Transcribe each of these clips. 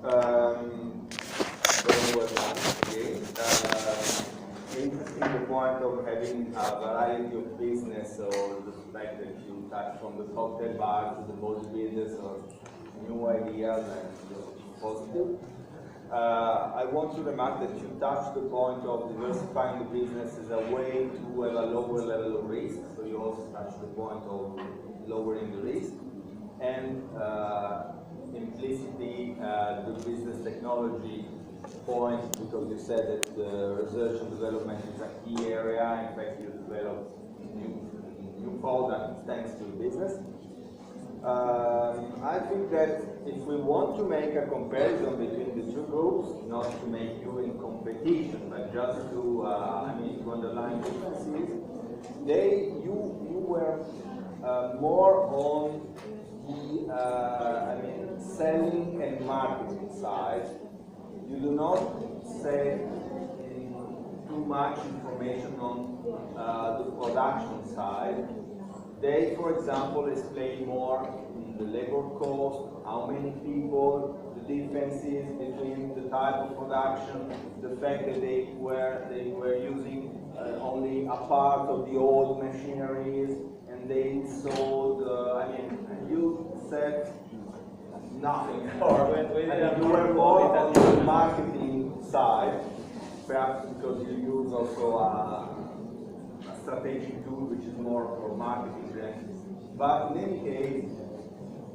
Very well done again. Interesting the point of having a variety of business, or the fact that you touch from the cocktail bar to the bodybuilders or new ideas, and positive. I want to remark that you touched the point of diversifying the business as a way to have a lower level of risk. So you also touched the point of lowering the risk. And implicitly, the business technology point, because you said that the research and development is a key area. In fact, you develop new products thanks to the business. I think that if we want to make a comparison between the two groups, not to make you in competition, but just to, to underline differences, you were more on the, selling and marketing side. You do not say too much information on the production side. They, for example, explain more in the labor cost, how many people, the differences between the type of production, the fact that they were using only a part of the old machineries, and they sold. You said nothing. Or you were more on the marketing side, perhaps because you use also a strategic tool which is more for marketing. But in any case,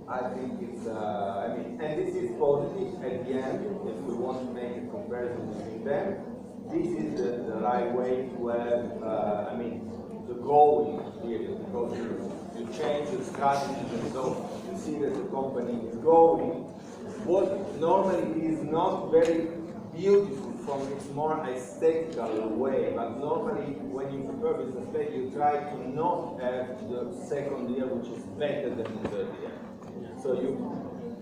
I think it's, and this is positive at the end, if we want to make a comparison between them, this is the right way to have, the growing period, because you change the strategy, and so you see that the company is growing. What normally is not very beautiful from its more aesthetical way, but normally when you prepare business plan, you try to not have the second year which is better than the third year. So you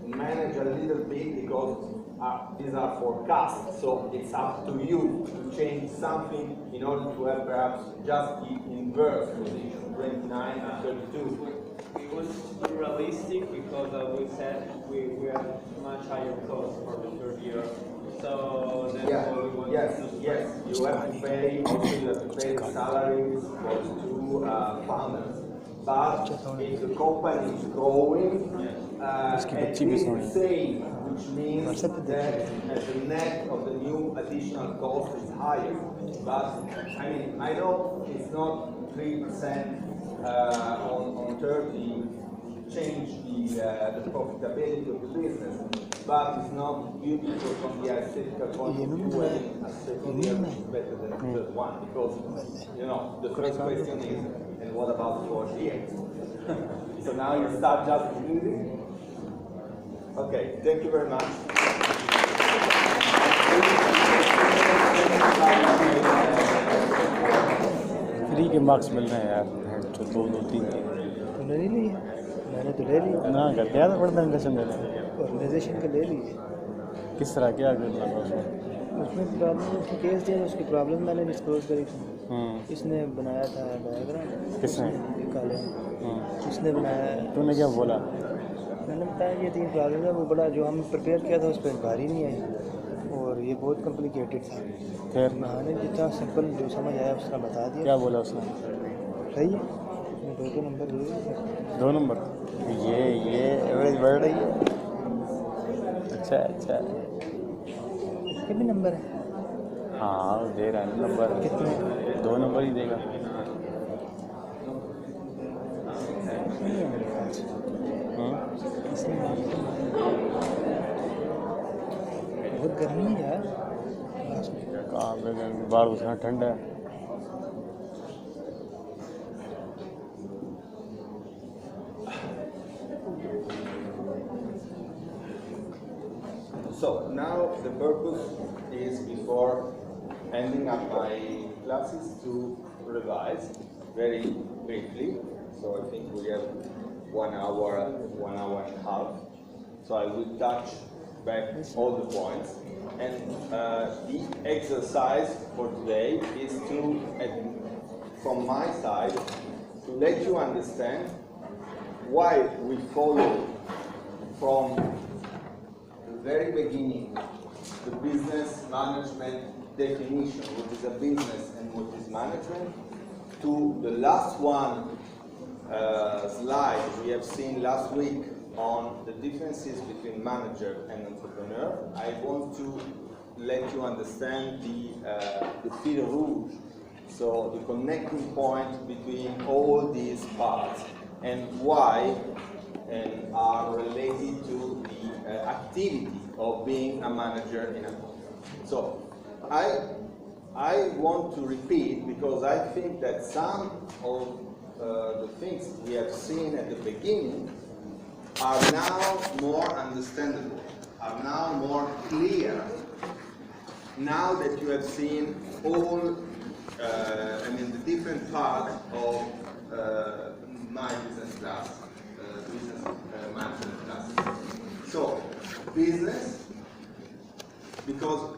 manage a little bit because these are forecasts, so it's up to you to change something in order to have perhaps just the inverse position, 29 and 32. It was realistic because we said we have much higher costs for the third year. So therefore we want yes, you have to pay, also you have to pay the salaries for the two founders. But if the company is growing, at least the same, which means that the net of the new additional cost is higher. But I know it's not 3% on 30 change the profitability of the business, but it's not beautiful from the aesthetical point of view, and a second year is better than the third one, because the first question is, and what about 4 years? So now you start just using. Okay, thank you very much. Free के marks मिल रहे हैं यार, जो 2 3 तूने नहीं ली? मैंने तो ले ली ना कर दिया था प्रेजेंटेशन देने। ऑर्गेनाइजेशन का ले लिए। किस तरह क्या करना था उसमें प्रॉब्लम, उसने केस दिया, उसकी प्रॉब्लम मैंने डिस्क्लोज करी थी। इसने बनाया था डायग्राम। किसने? काले। उसने बनाया। तूने क्या बोला? मैंने बताया ये 3 प्रॉब्लम है, वो बड़ा जो हम प्रिपेयर किया था उस पर भारी नहीं आई, और ये बहुत कॉम्प्लिकेटेड था। फिर मैंने जितना सिंपल जो समझ आया उसका बता दिया। क्या बोला उसने? सही है, 2 नंबर दिए। 2 नंबर? ये एवरेज बढ़ रही है। अच्छा इसके भी नंबर है? हाँ, दे रहा है नंबर। कितने? 2 नंबर ही देगा। बहुत गर्मी है यार। कहाँ पे बाहर घुसना ठंड है। So now the purpose is, before ending up my classes, to revise very briefly. So I think we have 1 hour and a half. So I will touch back all the points. And the exercise for today is to, from my side, to let you understand why we follow from very beginning, the business management definition, what is a business and what is management, to the last one slide we have seen last week on the differences between manager and entrepreneur, I want to let you understand the fil rouge, so the connecting point between all these parts and why and are related to the activity of being a manager in a company. So I want to repeat because I think that some of the things we have seen at the beginning are now more understandable, are now more clear, now that you have seen all, the different parts of my business class, business management class. So, business, because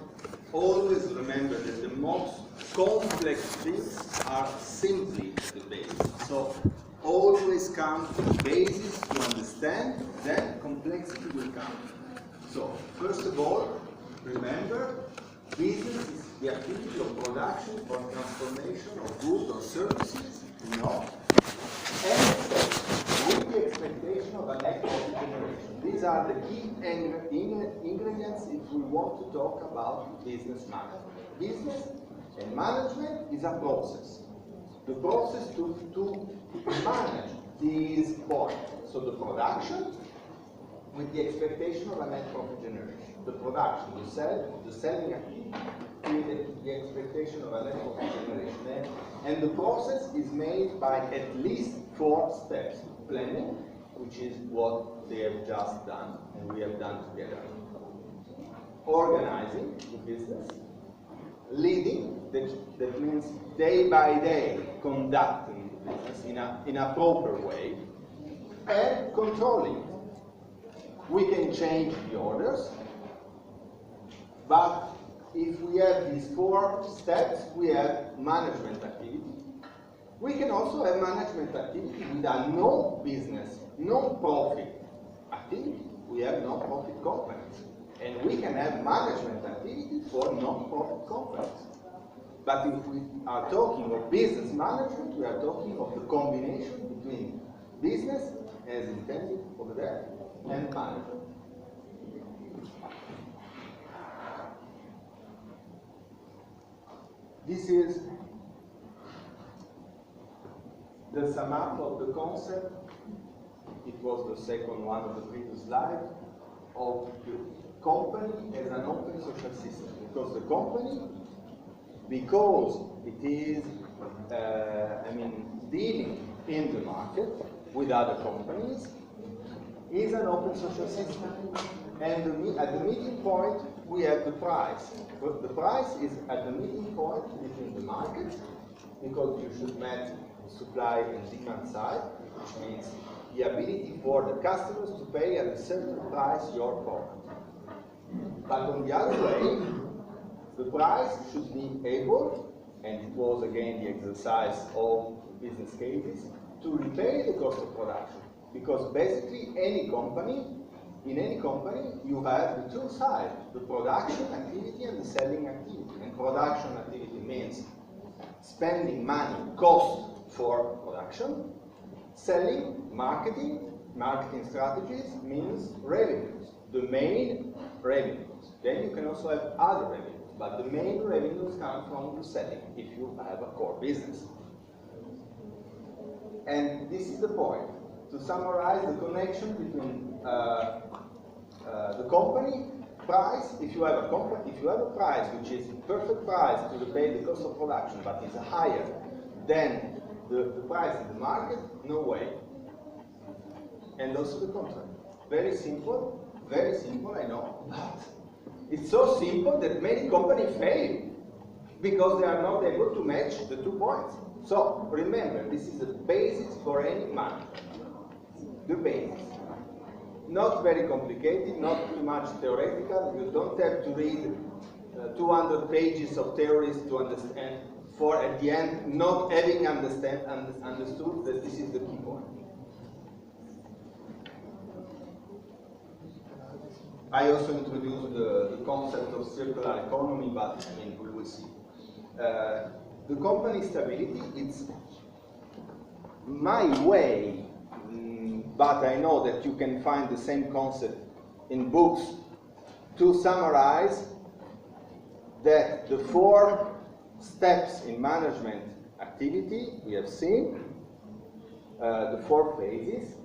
always remember that the most complex things are simply the basis. So, always come to the basis to understand, then complexity will come. So, first of all, remember, business is the activity of production or transformation of goods or services, and with the expectation of a net profit generation. These are the key ingredients if we want to talk about business management. Business and management is a process. The process to manage these points. So the production with the expectation of a net profit generation. The production, the selling activity with the expectation of a net profit generation. And the process is made by at least 4 steps. Planning, which is what they have just done and we have done together. Organizing the business. Leading, that means day by day conducting the business in a proper way. And controlling. We can change the orders, but if we have these 4 steps, we have management activity. We can also have management activity with a no business, no profit activity. We have non-profit companies. And we can have management activity for non-profit companies. But if we are talking of business management, we are talking of the combination between business, as intended over there, and management. This is the sum up of the concept. It was the second one of the previous slide of the company as an open social system. Because the company, because it is, dealing in the market with other companies, is an open social system. And at the meeting point, we have the price. But the price is at the meeting point between the market, because you should match supply and demand side, which means the ability for the customers to pay at a certain price your product. But on the other way, the price should be able, and it was again the exercise of business cases, to repay the cost of production. Because basically in any company, you have the 2 sides, the production activity and the selling activity. And production activity means spending money, cost for production. Selling, marketing strategies means revenues, the main revenues. Then you can also have other revenues, but the main revenues come from the selling if you have a core business. And this is the point. To summarize the connection between the company price, if you have a price which is perfect price to repay the cost of production, but is higher than the price in the market, no way. And also the contrary. Very simple, I know, but it's so simple that many companies fail because they are not able to match the 2 points. So remember, this is the basis for any market. The basis. Not very complicated, not too much theoretical. You don't have to read 200 pages of theories to understand, for at the end not having understood that this is the key point. I also introduced the concept of circular economy, but I mean, we will see. The company stability, it's my way, but I know that you can find the same concept in books, to summarize that the 4 steps in management activity we have seen, the 4 phases,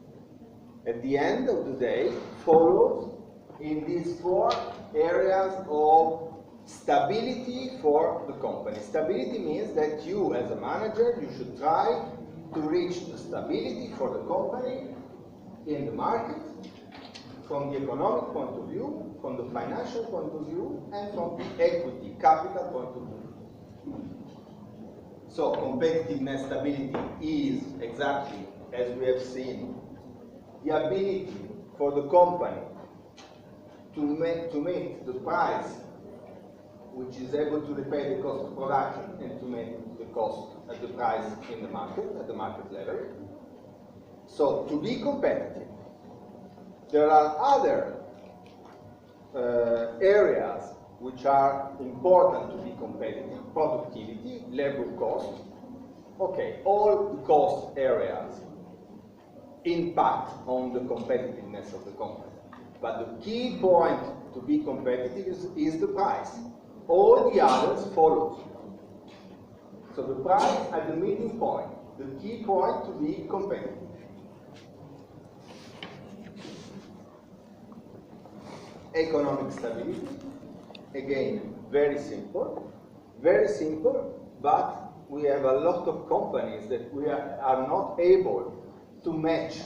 at the end of the day follows in these 4 areas of stability for the company. Stability means that you, as a manager, you should try to reach the stability for the company in the market, from the economic point of view, from the financial point of view, and from the equity, capital point of view. So competitiveness stability is exactly, as we have seen, the ability for the company to make the price which is able to repay the cost of production and to make the cost at the price in the market, at the market level. So to be competitive, there are other areas which are important to be competitive: productivity, labor cost. Okay, all the cost areas impact on the competitiveness of the company. But the key point to be competitive is the price. All the others follow. So the price at the meeting point, the key point to be competitive. Economic stability, again, very simple, but we have a lot of companies that we are not able to match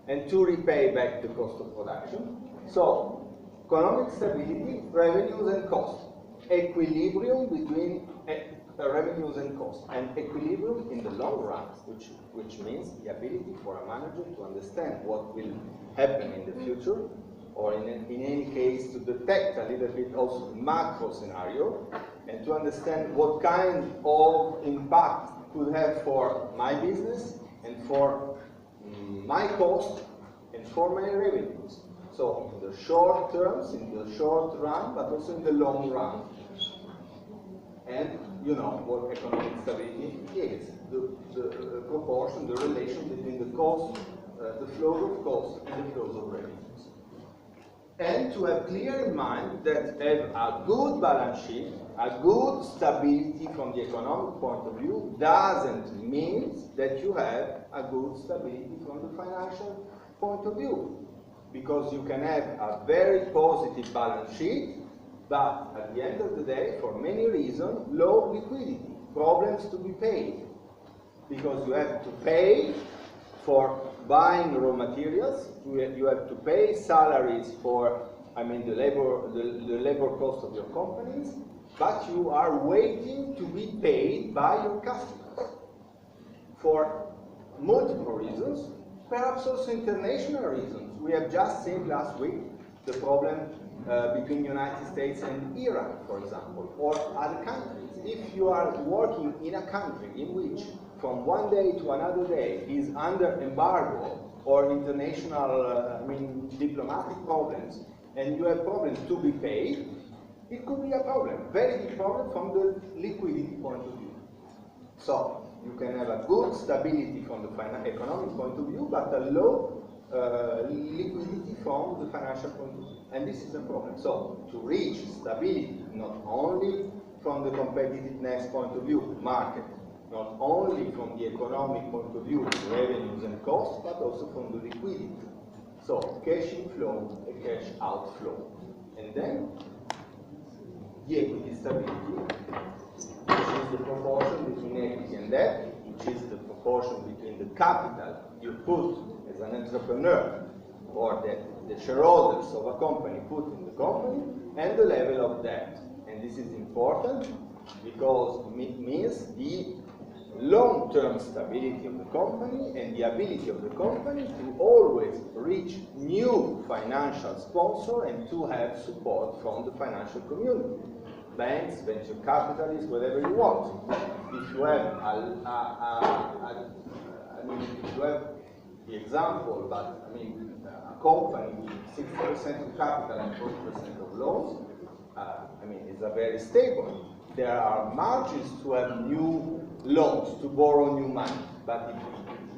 and to repay back the cost of production. So, economic stability, revenues and costs, equilibrium between revenues and costs, and equilibrium in the long run, which means the ability for a manager to understand what will happen in the future, or in any case to detect a little bit also the macro scenario, and to understand what kind of impact could have for my business and for my cost and for my revenues. So in the short terms, in the short run, but also in the long run. And you know what economic stability is, the proportion, the relation between the cost, the flow of costs and the flows of revenues. And to have clear in mind that have a good balance sheet, a good stability from the economic point of view doesn't mean that you have a good stability from the financial point of view. Because you can have a very positive balance sheet, but at the end of the day, for many reasons, low liquidity, problems to be paid. Because you have to pay for buying raw materials, you have to pay salaries for, I mean, the labor cost of your companies, but you are waiting to be paid by your customers for multiple reasons, perhaps also international reasons. We have just seen last week the problem between the United States and Iran, for example, or other countries. If you are working in a country in which from one day to another day is under embargo or international, diplomatic problems, and you have problems to be paid, it could be a problem, very big problem from the liquidity point of view. So you can have a good stability from the economic point of view, but a low liquidity from the financial point of view. And this is a problem. So to reach stability, not only from the competitiveness point of view, market, not only from the economic point of view, revenues and costs, but also from the liquidity. So cash inflow and cash outflow. And then the equity stability, which is the proportion between equity and debt, which is the proportion between the capital you put as an entrepreneur or that the shareholders of a company put in the company and the level of debt. And this is important because it means the long-term stability of the company and the ability of the company to always reach new financial sponsor and to have support from the financial community. Banks, venture capitalists, whatever you want. If you have if you have the example, but company with 60% of capital and 40% of loans, I mean, it's a very stable. There are margins to have new loans, to borrow new money. But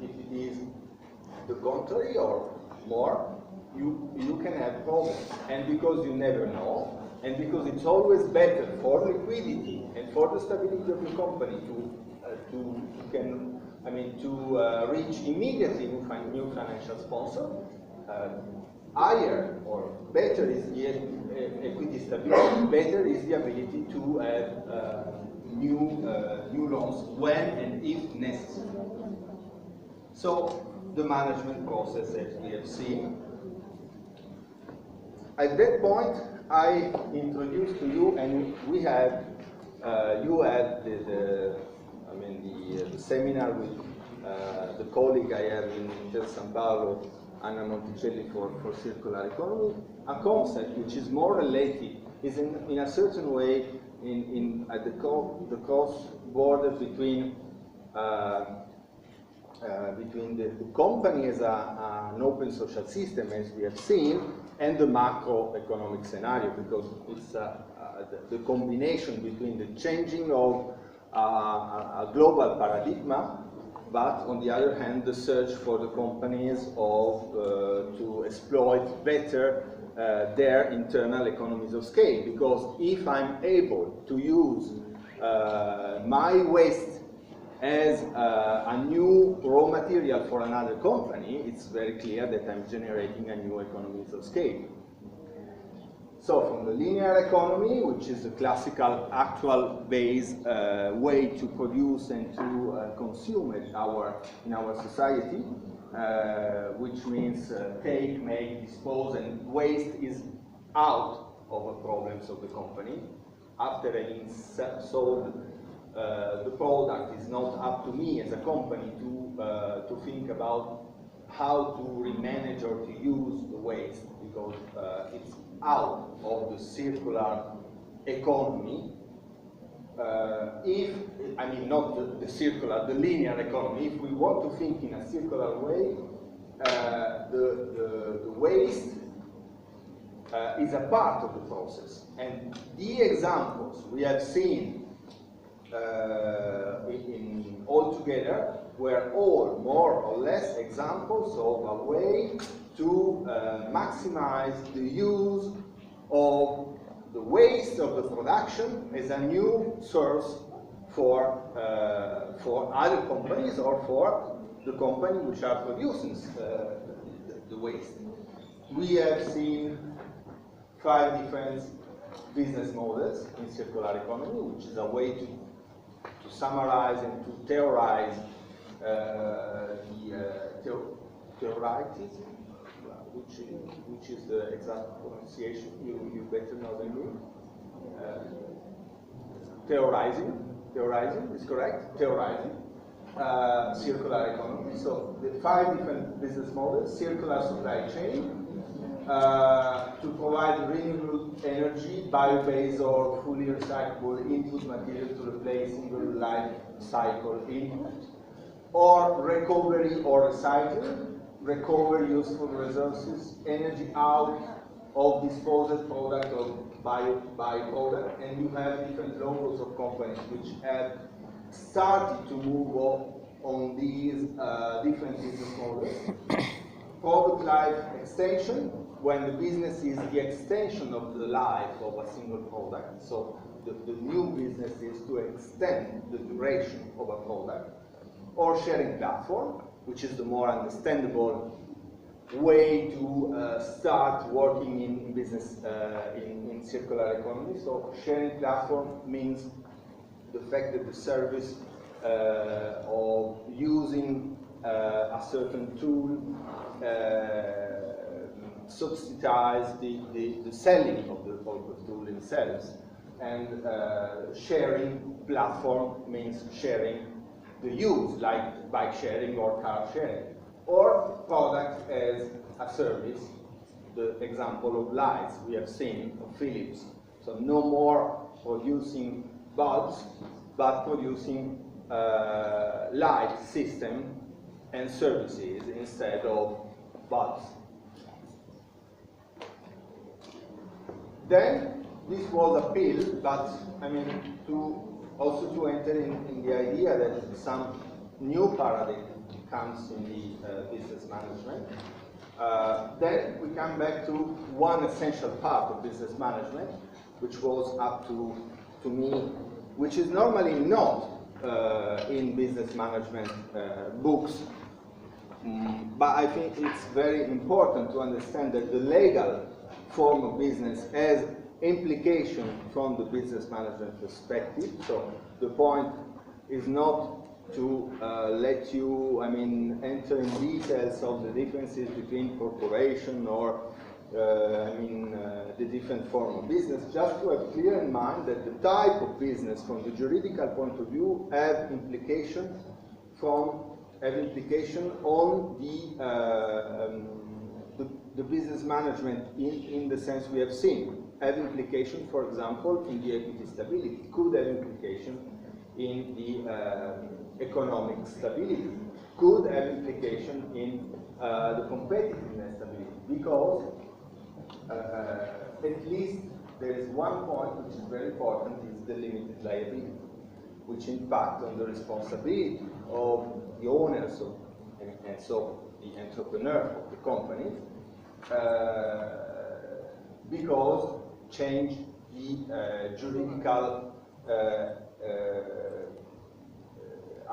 if it is the contrary or more, you can have problems. And because you never know, and because it's always better for liquidity and for the stability of the company to reach immediately new financial sponsor, higher or better is the equity stability, better is the ability to have new loans when and if necessary. So the management process, as we have seen. At that point, I introduced to you, and we had you had the seminar with the colleague I have in Inter San Paolo, Anna Monticelli, for circular economy, a concept which is more related, is in a certain way at the cross border between the company as an open social system, as we have seen, and the macroeconomic scenario, because it's the combination between the changing of a global paradigm, but on the other hand, the search for the companies to exploit better their internal economies of scale. Because if I'm able to use my waste as a new raw material for another company, it's very clear that I'm generating a new economies of scale. So from the linear economy, which is a classical actual based way to produce and to consume in our society, which means take, make, dispose, and waste is out of the problems of the company. After having sold the product, is not up to me as a company to think about how to remanage or to use the waste, because it's out of the circular economy. Not the circular, the linear economy. If we want to think in a circular way, the waste is a part of the process. And the examples we have seen all together were all more or less examples of a way to maximize the use of the waste of the production as a new source for other companies or for the company which are producing the waste. We have seen 5 different business models in circular economy, which is a way to summarize and to theorize theoritism, which is the exact pronunciation. You better know than me. Theorizing is correct. Theorizing circular economy. So the 5 different business models: circular supply chain, to provide renewable energy, bio-based or fully recyclable input material to replace single life cycle input, or recovery or recycling, recover useful resources, energy out of disposed product or by-product. And you have different logos of companies which have started to move on these different business models. Product life extension, when the business is the extension of the life of a single product. So the new business is to extend the duration of a product. Or sharing platform, which is the more understandable way to start working in business in circular economy. So sharing platform means the fact that the service of using a certain tool subsidize the selling of the tool themselves. And sharing platform means sharing the use, like bike sharing or car sharing. Or product as a service, the example of lights we have seen of Philips. So no more producing bulbs, but producing light system and services instead of bulbs. Then this was a pill, but I mean also to enter in the idea that some new paradigm comes in the business management. Then we come back to one essential part of business management, which was up to me, which is normally not in business management books. But I think it's very important to understand that the legal form of business has implication from the business management perspective. So the point is not to let you, enter in details of the differences between corporation or, the different form of business, just to have clear in mind that the type of business from the juridical point of view have implication on the business management in the sense we have seen. Have implication, for example, in the equity stability, could have implication in the economic stability, could have implication in the competitiveness stability, because at least there is one point which is very important, is the limited liability, which impact on the responsibility of the owners of, and so the entrepreneur of the company, because change the juridical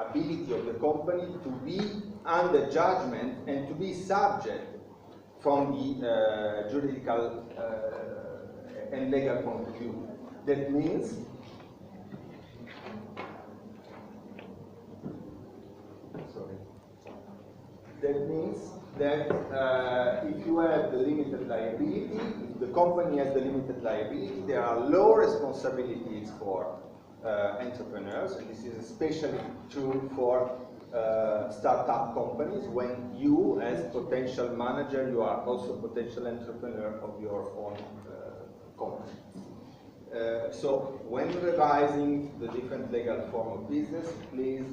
ability of the company to be under judgment and to be subject from the juridical and legal point of view. That means that if you have the limited liability, if the company has the limited liability, there are low responsibilities for entrepreneurs, and this is especially true for startup companies. When you, as potential manager, you are also potential entrepreneur of your own company. So when revising the different legal form of business, please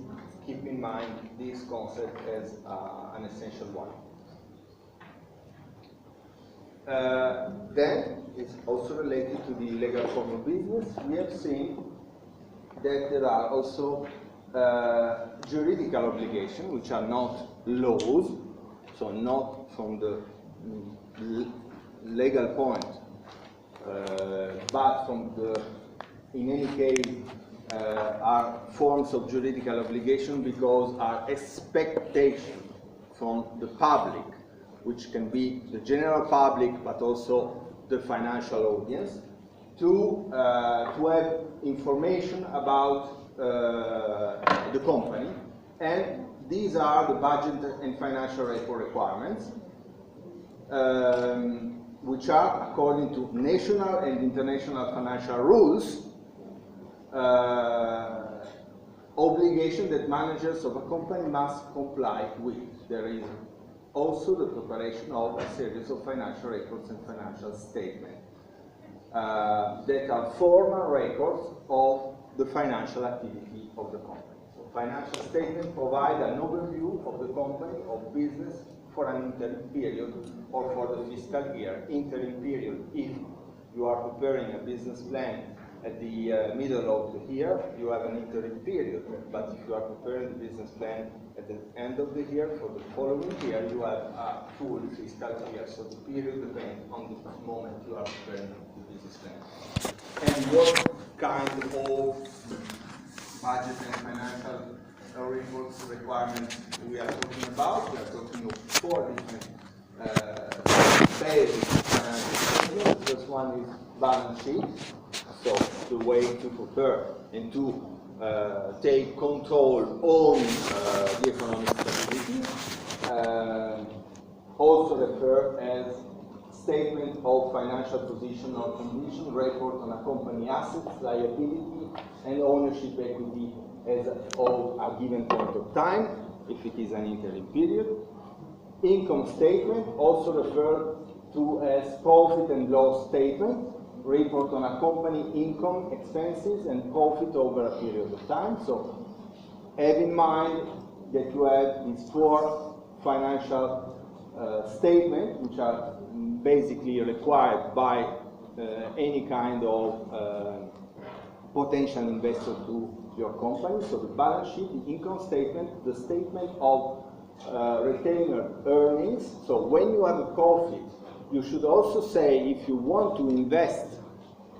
keep in mind this concept as an essential one. Then, it's also related to the legal form of business. We have seen that there are also juridical obligations, which are not laws, so not from the legal point, but from the, in any case, are forms of juridical obligation because are expectation from the public, which can be the general public but also the financial audience, to have information about the company, and these are the budget and financial report requirements, which are, according to national and international financial rules, obligation that managers of a company must comply with. There is also the preparation of a series of financial records and financial statements that are formal records of the financial activity of the company. So financial statements provide an overview of the company, of business, for an interim period or for the fiscal year. Interim period, if you are preparing a business plan at the middle of the year, you have an interim period. But if you are preparing the business plan at the end of the year, for the following year, you have a full fiscal year. So the period depends on the moment you are preparing the business plan. And what kind of budget and financial reports requirements we are talking about? We are talking of 4 different basic financial statements. The first one is balance sheet. So the way to prepare and to take control on the economic stability, also referred as statement of financial position or condition, report on a company assets, liability, and ownership equity as of a given point of time, if it is an interim period. Income statement, also referred to as profit and loss statement, report on a company income, expenses, and profit over a period of time. So have in mind that you have these 4 financial statements, which are basically required by any kind of potential investor to your company. So the balance sheet, the income statement, the statement of retained earnings. So when you have a profit, you should also say if you want to invest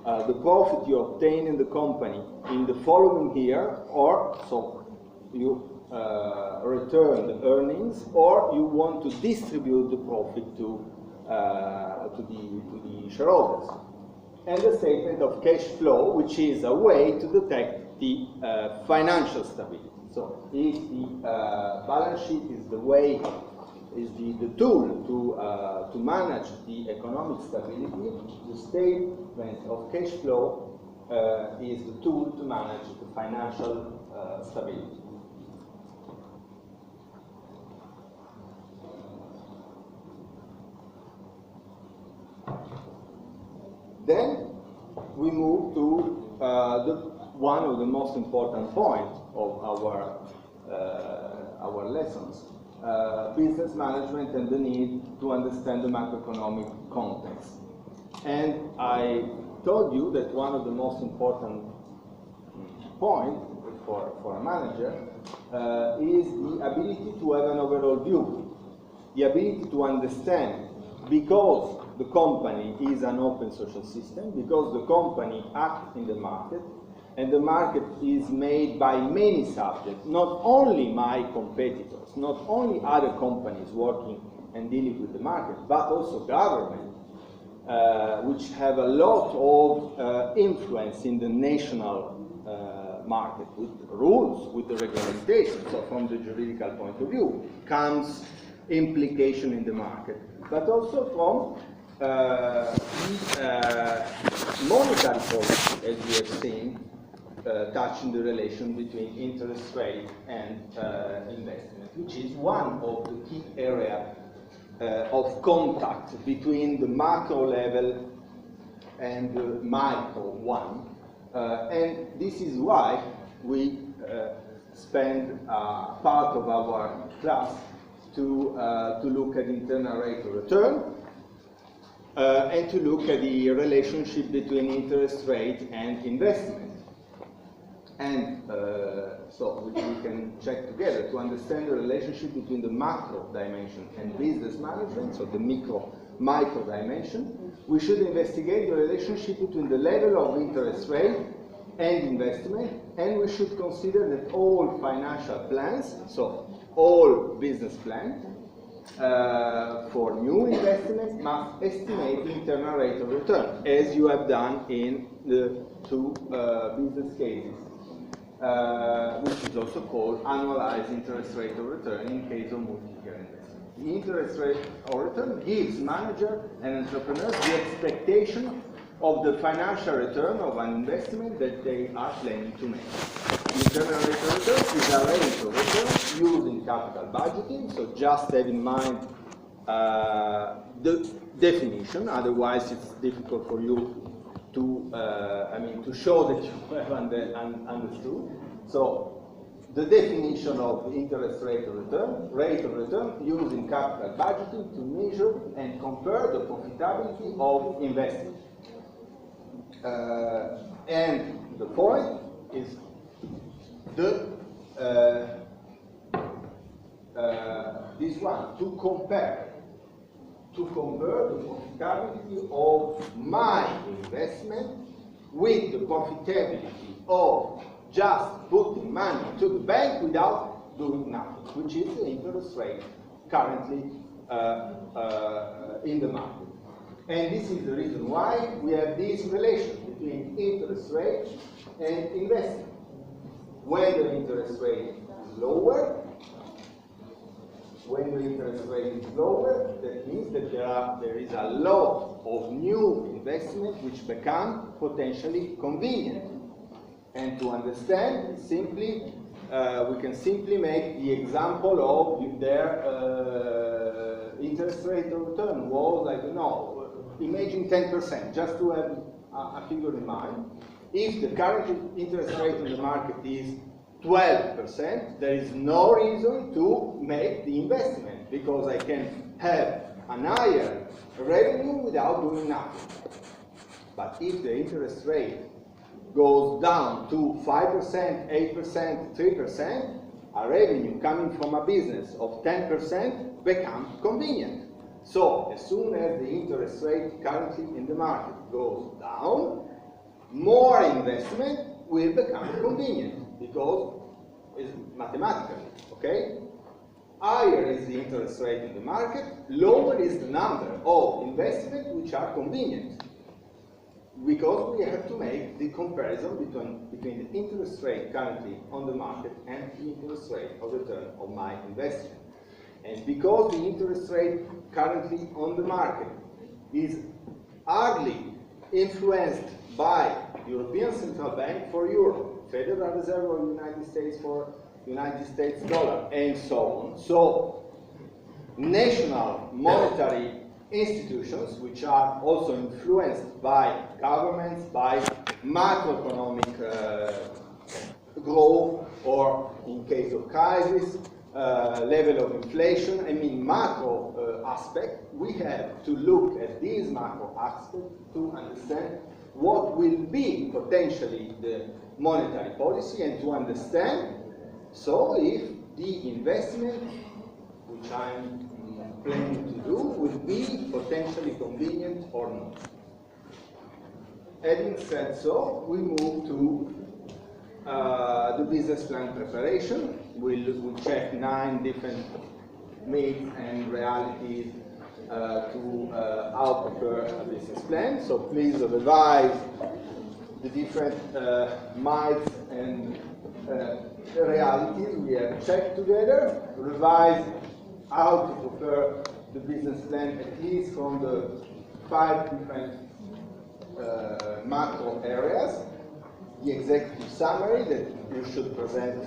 the profit you obtain in the company in the following year, or so you return the earnings, or you want to distribute the profit to the shareholders. And the statement of cash flow, which is a way to detect the financial stability. So if the balance sheet is the way, is the tool to manage the economic stability, the statement of cash flow is the tool to manage the financial stability. Then we move to one of the most important points of our lessons, business management and the need to understand the macroeconomic context. And I told you that one of the most important points for a manager is the ability to have an overall view, the ability to understand, because the company is an open social system, because the company acts in the market, and the market is made by many subjects, not only my competitors, not only other companies working and dealing with the market, but also government, which have a lot of influence in the national market, with rules, with the regulation. So from the juridical point of view comes implication in the market, but also from monetary policy, as we have seen, touching the relation between interest rate and investment, which is one of the key areas of contact between the macro level and the micro one. And this is why we spend part of our class to look at internal rate of return and to look at the relationship between interest rate and investment. And so we can check together to understand the relationship between the macro dimension and business management, so the micro dimension. We should investigate the relationship between the level of interest rate and investment, and we should consider that all financial plans, so all business plans, for new investments must estimate the internal rate of return, as you have done in the two business cases, which is also called annualized interest rate of return in case of multi-year investment. The interest rate of return gives managers and entrepreneurs the expectation of the financial return of an investment that they are planning to make. The internal rate of return is a rate of return used in capital budgeting, so just have in mind the definition, otherwise it's difficult for you to show that you have understood. So the definition of interest rate of return used in capital budgeting to measure and compare the profitability of investment. And the point is this one, to compare the profitability of my investment with the profitability of just putting money to the bank without doing nothing, which is the interest rate currently in the market. And this is the reason why we have this relation between interest rate and investment. When the interest rate is lower, that means that there is a lot of new investment which become potentially convenient. And to understand, simply, we can simply make the example of their interest rate of return was, I don't know, imagine 10%, just to have a figure in mind. If the current interest rate on the market is 12%, there is no reason to make the investment, because I can have an higher revenue without doing nothing. But if the interest rate goes down to 5%, 8%, 3%, a revenue coming from a business of 10% becomes convenient. So as soon as the interest rate currently in the market goes down, more investment will become convenient because it's mathematical, okay? Higher is the interest rate in the market, lower is the number of investments which are convenient. Because we have to make the comparison between the interest rate currently on the market and the interest rate of return of my investment. And because the interest rate currently on the market is hardly influenced by European Central Bank for euro, Federal Reserve of the United States for United States dollar, and so on. So national monetary institutions, which are also influenced by governments, by macroeconomic growth, or in case of crisis, level of inflation, I mean macro aspect, we have to look at these macro aspects to understand what will be potentially the monetary policy and to understand, so if the investment which I'm planning to do will be potentially convenient or not. Having said so, we move to the business plan preparation. We'll check 9 different myths and realities to how prepare a business plan. So please revise the different myths and realities we have checked together. Revise how to prepare the business plan, at least from the 5 different macro areas. The executive summary that you should present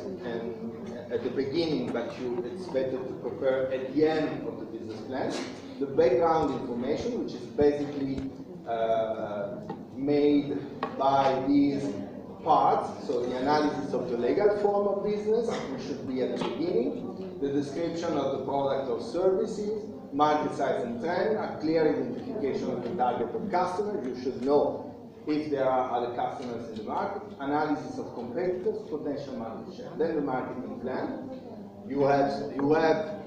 at the beginning, but it's better to prepare at the end of the business plan. The background information, which is basically made by these parts, so the analysis of the legal form of business, which should be at the beginning, the description of the product or services, market size and trend, a clear identification of the target of customers. You should know if there are other customers in the market, analysis of competitors, potential market share. Then the marketing plan. You have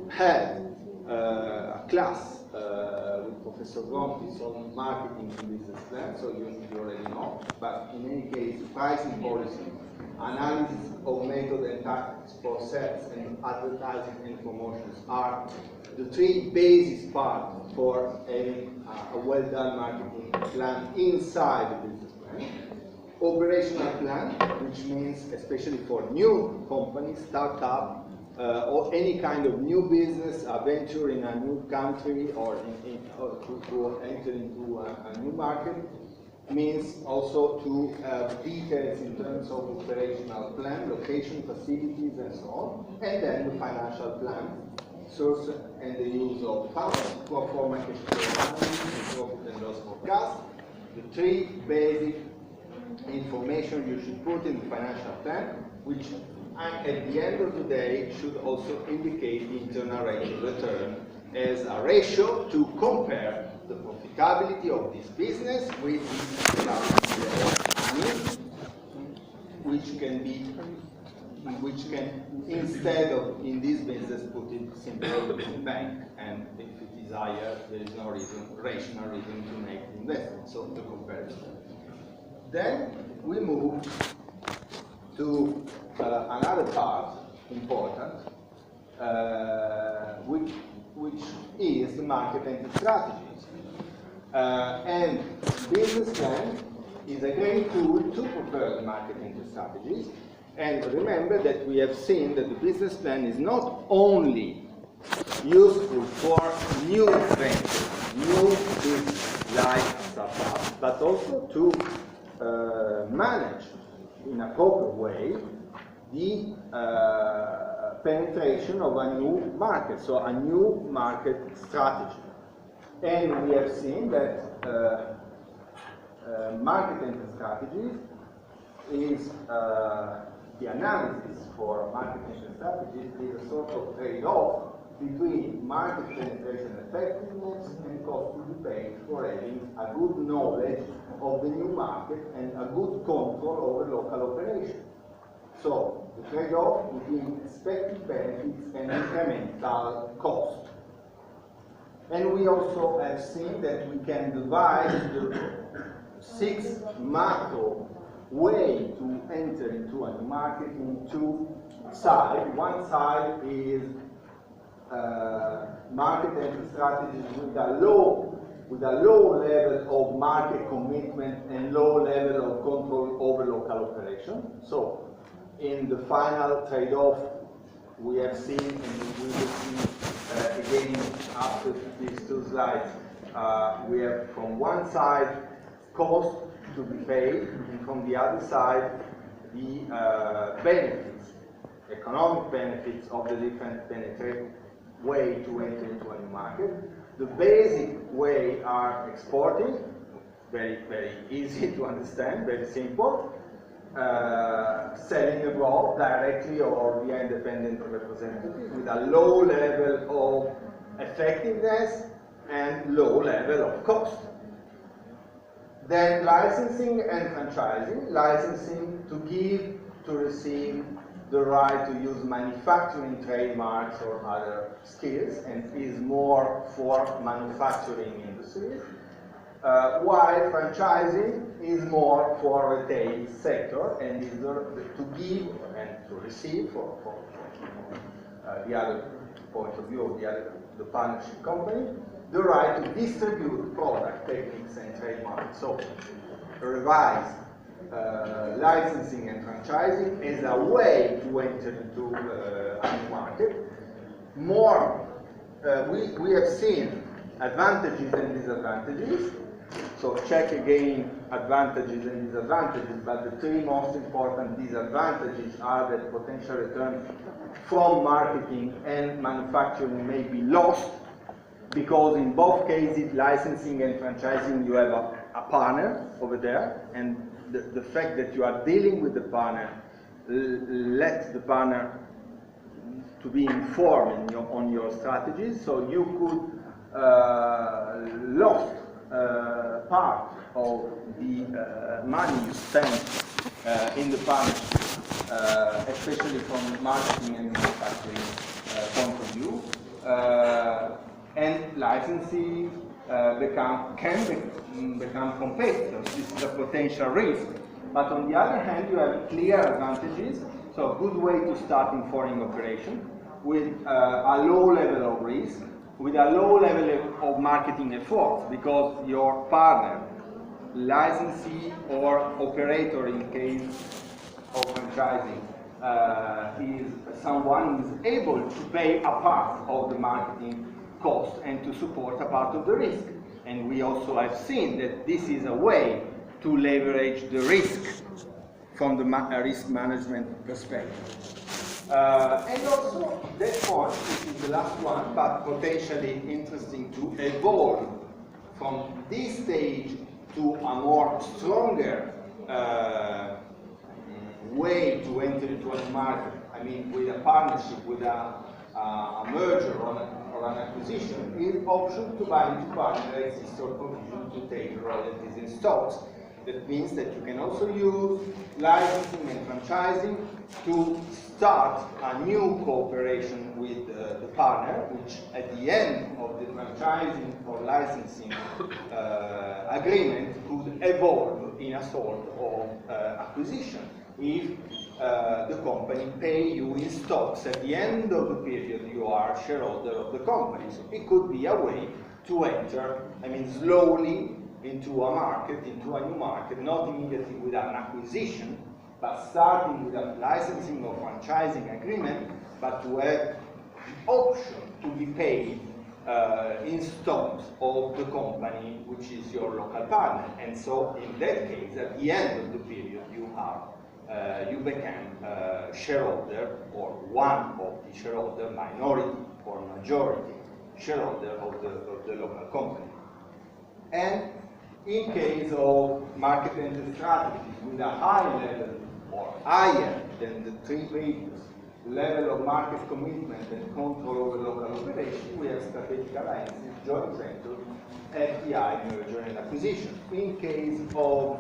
had a class with Professor Gontis on marketing and business plan, so you already know. But in any case, pricing policy, analysis of method and tactics for sales and advertising and promotions are the 3 basis parts for a well-done marketing plan inside the business plan. Operational plan, which means especially for new companies, startup, or any kind of new business, a venture in a new country, or to enter into a new market, means also to have details in terms of operational plan, location, facilities, and so on. And then the financial plan, source and the use of funds, pro forma cash flow analysis, profit and loss forecast. The 3 basic information you should put in the financial plan, which at the end of the day should also indicate the internal rate of return as a ratio to compare the profitability of this business with the money, which can, instead of in this business, put it simply in the bank, and if it is higher, there is no rational reason to make the investment, so the comparison. Then we move to another part, important, which is the market entry strategies. And business plan is a great tool to prepare the market entry strategies. And remember that we have seen that the business plan is not only useful for new ventures, new business like startups, but also to manage in a proper way the penetration of a new market, so a new market strategy. And we have seen that market entry strategies is the analysis for market entry strategies is a sort of trade-off between market penetration effectiveness and cost to be paid for having a good knowledge of the new market and a good control over local operation. So the trade-off between expected benefits and incremental cost. And we also have seen that we can divide the 6 macro way to enter into a new market in 2 sides. One side is market entry strategies with a low level of market commitment and low level of control over local operation. So in the final trade-off we have seen, and we will see again after these 2 slides, we have from one side cost to be paid, and from the other side the benefits, economic benefits of the different penetrative way to enter into a new market. The basic way are exporting, very, very easy to understand, very simple. Selling abroad directly or via independent representatives with a low level of effectiveness and low level of cost. Then licensing and franchising. Licensing to receive the right to use manufacturing trademarks or other skills, and is more for manufacturing industries. While franchising is more for retail sector and is to give and to receive for the other point of view of the partnership company, the right to distribute product, techniques and trademarks. So revise licensing and franchising is a way to enter into a new market. More, we have seen advantages and disadvantages. So check again advantages and disadvantages, but the 3 most important disadvantages are that potential return from marketing and manufacturing may be lost, because in both cases, licensing and franchising, you have a partner over there, and the fact that you are dealing with the partner lets the partner to be informed on your strategies, so you could lost part of the money you spend in the partnership, especially from marketing and manufacturing point of view, and licensing can become competitors. This is a potential risk. But on the other hand, you have clear advantages. So a good way to start in foreign operation with a low level of risk, with a low level of marketing efforts, because your partner, licensee or operator in case of franchising, is someone who is able to pay a part of the marketing cost and to support a part of the risk. And we also have seen that this is a way to leverage the risk from the risk management perspective. And also, that point, which is the last one, but potentially interesting to evolve from this stage to a more stronger way to enter into a market. I mean, with a partnership, with a merger or an acquisition, is option to buy into partner exists or provision to take royalties in stocks. That means that you can also use licensing and franchising to start a new cooperation with the partner, which at the end of the franchising or licensing agreement could evolve in a sort of acquisition if the company pay you in stocks at the end of the period you are shareholder of the company. So it could be a way to enter, I mean, slowly into a market, into a new market, not immediately with an acquisition, but starting with a licensing or franchising agreement, but to have the option to be paid in stocks of the company, which is your local partner. And so in that case, at the end of the period, you become shareholder, or one of the shareholder, minority or majority shareholder of the local company. And in case of market entry strategies with a high level or higher than the 3 previous level of market commitment and control over local operation, we have strategic alliances, joint ventures, FDI, merger and acquisition. In case of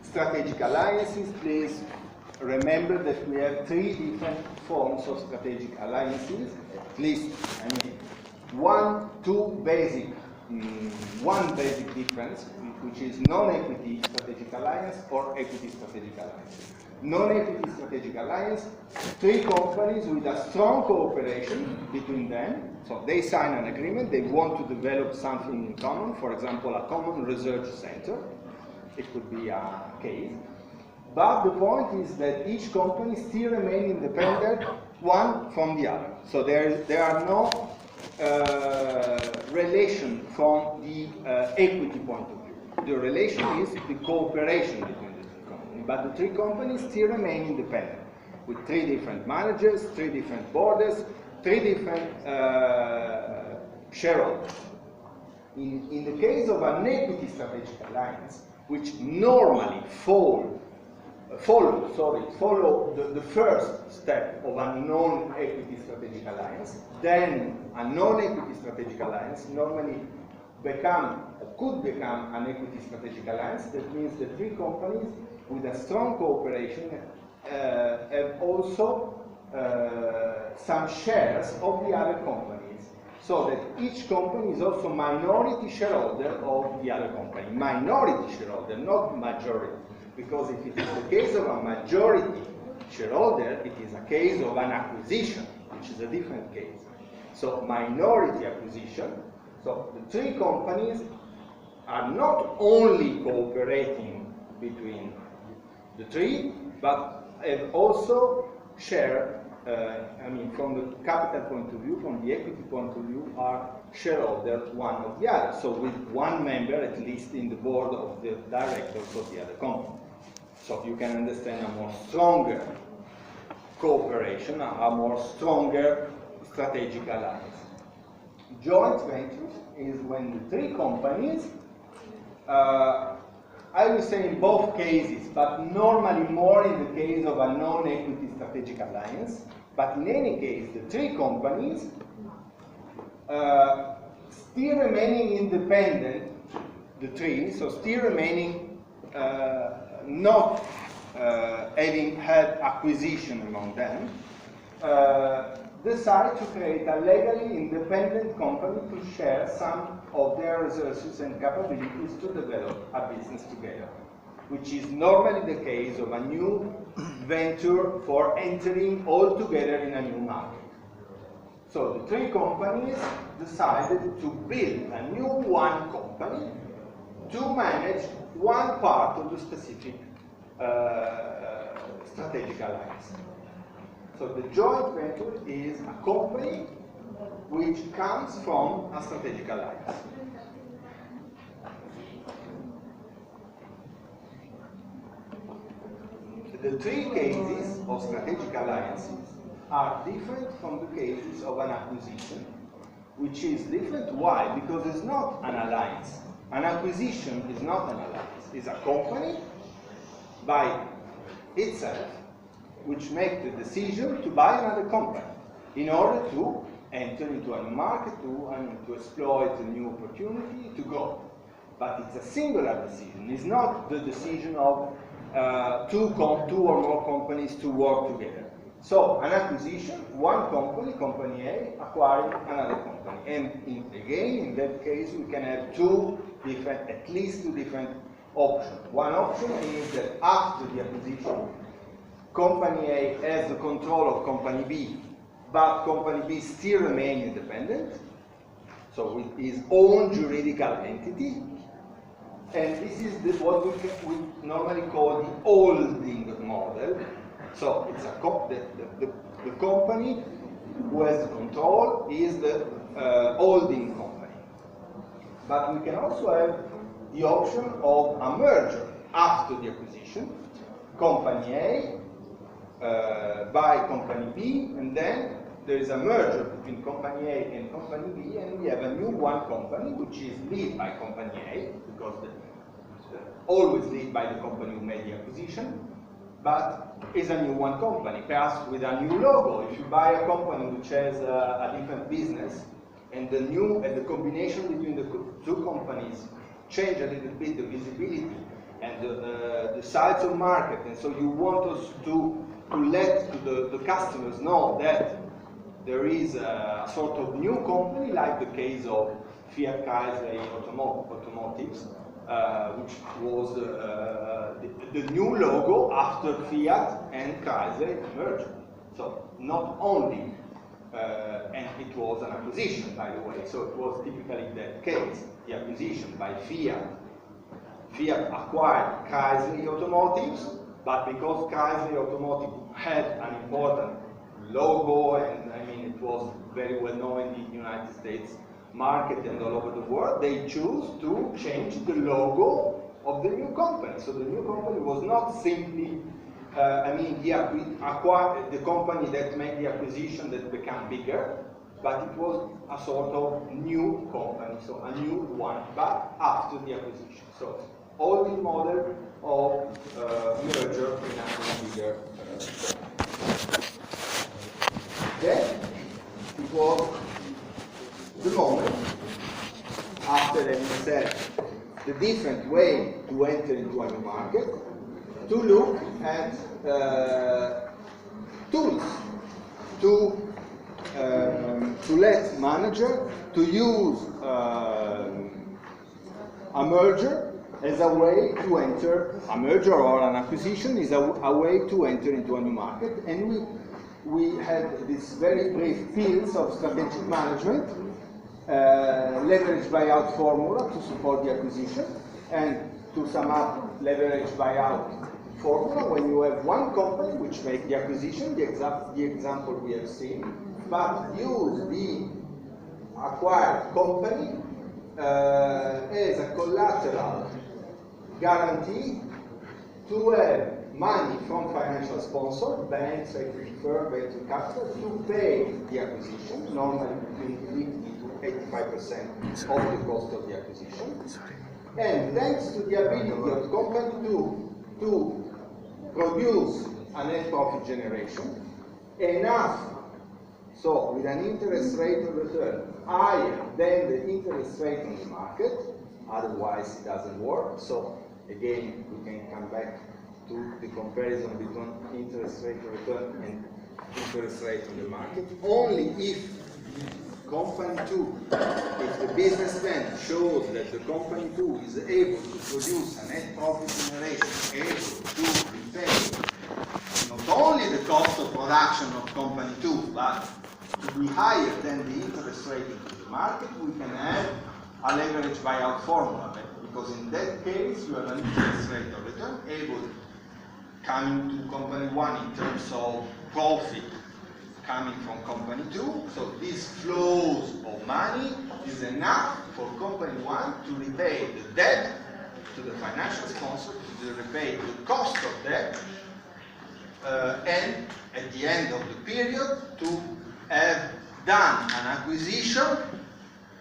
strategic alliances, please remember that we have 3 different forms of strategic alliances, at least, one basic difference, which is non-equity strategic alliance or equity strategic alliance. Non-equity strategic alliance, 3 companies with a strong cooperation between them. So they sign an agreement, they want to develop something in common, for example, a common research center. It could be a case. But the point is that each company still remains independent one from the other. So there are no relation from the equity point of view. The relation is the cooperation between the 3 companies. But the 3 companies still remain independent, with 3 different managers, 3 different borders, 3 different shareholders. In the case of an equity strategic alliance, which normally follow the first step of a non-equity strategic alliance, then a non-equity strategic alliance normally could become an equity strategic alliance. That means the 3 companies with a strong cooperation have also some shares of the other companies, so that each company is also minority shareholder of the other company. Minority shareholder, not majority. Because if it is the case of a majority shareholder, it is a case of an acquisition, which is a different case. So minority acquisition, so the 3 companies are not only cooperating between the 3, but have also shared, from the capital point of view, from the equity point of view, are shareholder one of the other. So with one member, at least in the board of the directors of the other company. So you can understand a more stronger cooperation, a more stronger strategic alliance. Joint ventures is when the 3 companies, I will say in both cases, but normally more in the case of a non-equity strategic alliance, but in any case, the 3 companies still remaining independent, the 3, so still remaining not having had acquisition among them, decide to create a legally independent company to share some of their resources and capabilities to develop a business together, which is normally the case of a new venture for entering all together in a new market. So the 3 companies decided to build a new one company to manage one part of the specific strategic alliance. So the joint venture is a company which comes from a strategic alliance. The 3 cases of strategic alliances are different from the cases of an acquisition, which is different. Why? Because it's not an alliance. An acquisition is not an alliance. It's a company by itself which makes the decision to buy another company in order to enter into a new market, to exploit a new opportunity, to grow. But it's a singular decision. It's not the decision of 2 or more companies to work together. So an acquisition, one company, company A, acquiring another company. And again, in that case, we can have at least two different options. One option is that after the acquisition, company A has the control of company B, but company B still remains independent, so with its own juridical entity. And this is what we normally call the holding model. So it's the company who has the control is the holding company. But we can also have the option of a merger after the acquisition. Company A by company B, and then there is a merger between company A and company B, and we have a new one company which is led by company A, because always led by the company who made the acquisition, but is a new one company, perhaps with a new logo. If you buy a company which has a different business and the combination between the two companies change a little bit the visibility and the size of market, and so you want us to let the customers know that there is a sort of new company, like the case of Fiat Chrysler Automotives, which was the new logo after Fiat and Chrysler merged. So not only, and it was an acquisition, by the way, so it was typically that case, the acquisition by Fiat. Fiat acquired Chrysler Automotives, but because Chrysler Automotive had an important logo, and I mean it was very well known in the United States market and all over the world, they chose to change the logo of the new company. So the new company was not simply, the company that made the acquisition that became bigger, but it was a sort of new company, so a new one, but after the acquisition. So old model of merger in a bigger Then it was the moment after having said the different way to enter into a new market to look at tools to let manager to use a merger as a way to enter a merger or an acquisition is a way to enter into a new market, and we had this very brief fields of strategic management, leverage buyout formula to support the acquisition, and to sum up leverage buyout formula when you have one company which makes the acquisition, the example we have seen, but use the acquired company as a collateral guarantee to have money from financial sponsor, banks, equity firm, venture capital, to pay the acquisition, normally between 50 to 85% of the cost of the acquisition. And thanks to the ability of the company to produce a net profit generation, enough, so with an interest rate of return higher than the interest rate in the market, otherwise it doesn't work. So again, we can come back to the comparison between interest rate of return and interest rate on the market. Only if company 2, if the business plan shows that the company 2 is able to produce a net profit generation, able to repay not only the cost of production of company 2, but to be higher than the interest rate into the market, we can have a leverage buyout formula, because in that case you have an interest rate of return able coming to company 1 in terms of profit coming from company 2. So these flows of money is enough for company 1 to repay the debt to the financial sponsor, to repay the cost of debt, and at the end of the period to have done an acquisition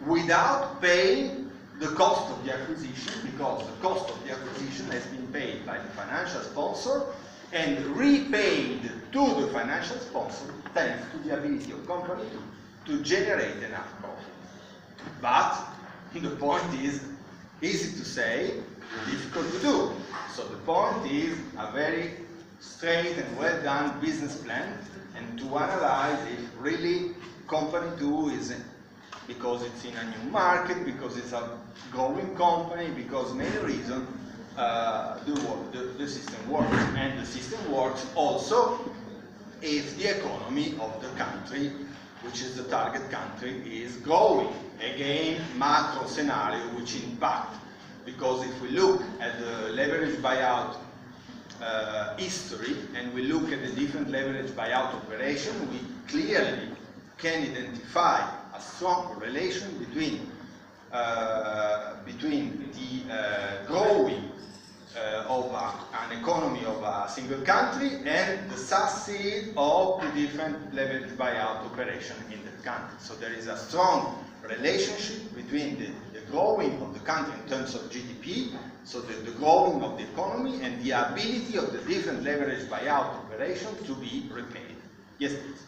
without paying the cost of the acquisition, because the cost of the acquisition has been paid by the financial sponsor and repaid to the financial sponsor thanks to the ability of company to generate enough profit. But the point is easy to say, difficult to do. So the point is a very straight and well done business plan, and to analyze if really company 2 is, because it's in a new market, because it's a growing company, because many reasons, the system works. And the system works also if the economy of the country, which is the target country, is growing. Again, macro scenario which impact, because if we look at the leverage buyout history and we look at the different leverage buyout operation, we clearly can identify a strong relation between the growing of an economy of a single country and the succeed of the different leverage buyout operation in the country. So there is a strong relationship between the growing of the country in terms of GDP, so the growing of the economy and the ability of the different leverage buyout operations to be repaid. Yes, please.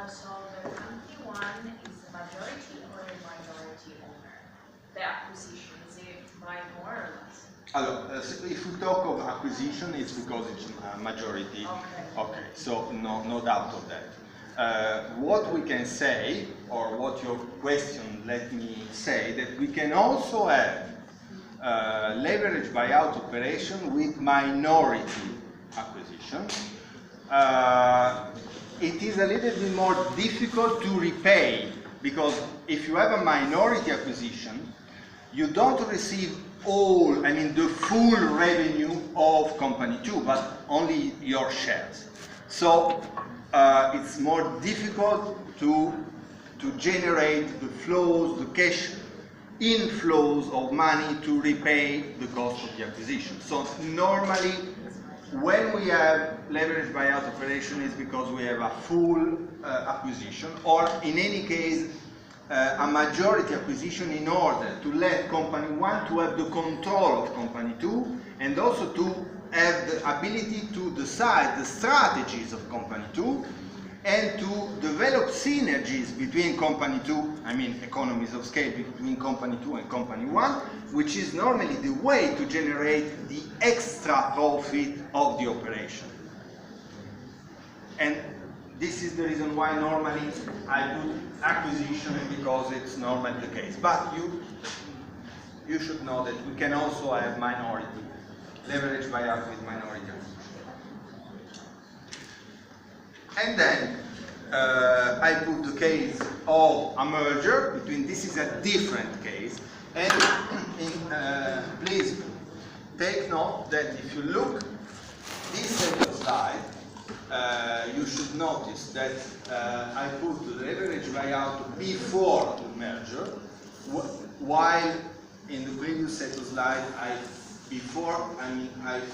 So the country 1 is majority or a minority owner? The acquisition, is it by more or less? If we talk of acquisition, it's because it's a majority. Okay, so no doubt of that. What we can say, or what your question let me say, that we can also have leverage buyout operation with minority acquisition. It is a little bit more difficult to repay, because if you have a minority acquisition, you don't receive the full revenue of company 2, but only your shares. So it's more difficult to generate the flows, the cash inflows of money to repay the cost of the acquisition. So normally, when we have leverage buyout operation, is because we have a full acquisition, or in any case, a majority acquisition, in order to let company 1 to have the control of company 2, and also to have the ability to decide the strategies of company 2, and to develop synergies between company 2, economies of scale between company 2 and company 1, which is normally the way to generate the extra profit of the operation. And this is the reason why normally I put acquisition, because it's normally the case. But you should know that we can also have minority, leverage buyout with minority acquisition. And then I put the case of a merger between, this is a different case. And please take note that if you look this second slide, you should notice that I put the leverage buyout before the merger, while in the previous set of slides, I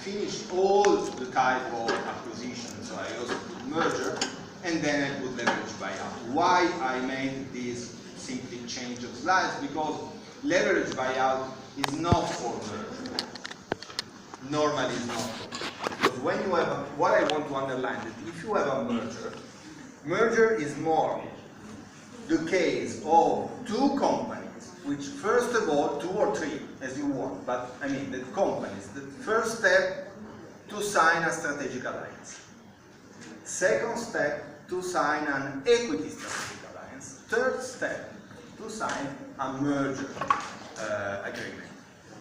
finished all the type of acquisition, so I also put merger, and then I put leverage buyout. Why I made this simply change of slides? Because leverage buyout is not for merger. Normally it's not. Because when you have what I want to underline is, if you have a merger is more the case of two companies, which first of all, 2 or 3 as you want, but the companies, the first step to sign a strategic alliance. Second step, to sign an equity strategic alliance. Third step, to sign a merger agreement.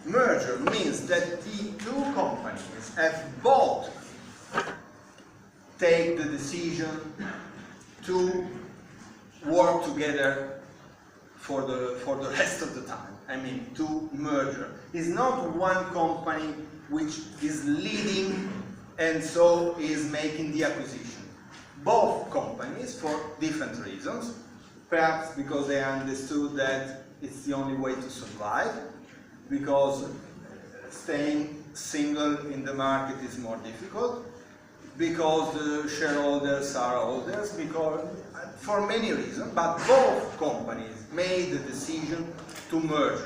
Merger means that the 2 companies have both take the decision to work together for the rest of the time. To merger. It's not one company which is leading and so is making the acquisition. Both companies, for different reasons, perhaps because they understood that it's the only way to survive, because staying single in the market is more difficult, because the shareholders are older, because for many reasons, but both companies made the decision to merge.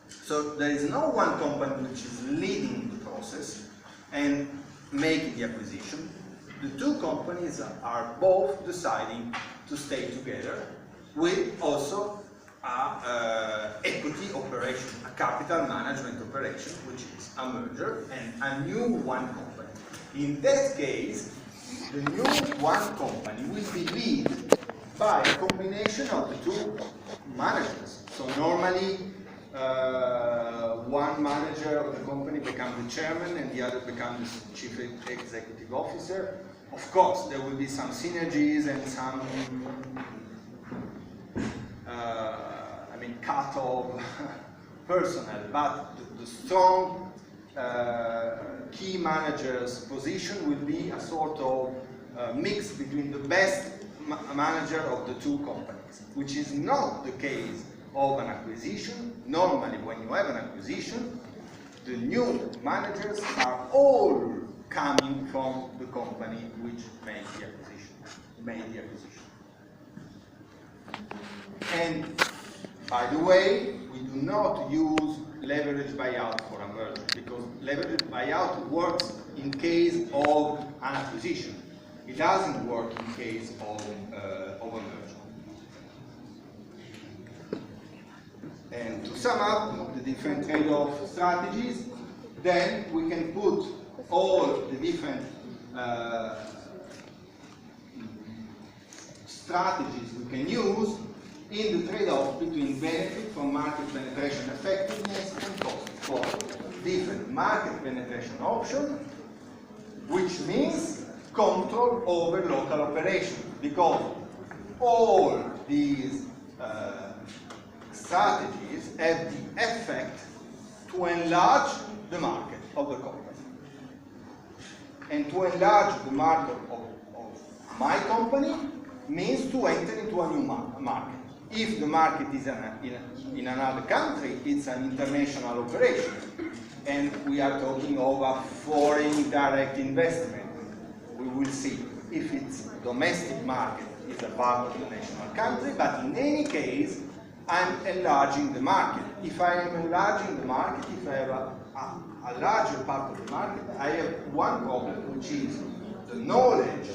So there is no one company which is leading the process and making the acquisition. The 2 companies are both deciding to stay together, with also a equity operation, a capital management operation, which is a merger, and a new one company. In that case, the new one company will be led by a combination of the 2 managers. So normally, one manager of the company becomes the chairman and the other becomes the chief executive officer. Of course, there will be some synergies and some cut of personnel, but the strong key manager's position will be a sort of mix between the best manager of the 2 companies, which is not the case of an acquisition. Normally, when you have an acquisition, the new managers are all coming from the company which made the acquisition. And by the way, we do not use leverage buyout for a merger, because leverage buyout works in case of an acquisition. It doesn't work in case of a merger. sum up the different trade-off strategies, then we can put all the different strategies we can use in the trade-off between benefit from market penetration effectiveness and cost for different market penetration options, which means control over local operation, because all these strategies have the effect to enlarge the market of the company. And to enlarge the market of my company means to enter into a new market. If the market is in another country, it's an international operation. And we are talking of a foreign direct investment. We will see if it's domestic market is a part of the national country, but in any case, I'm enlarging the market. If I am enlarging the market, if I have a larger part of the market, I have one problem, which is the knowledge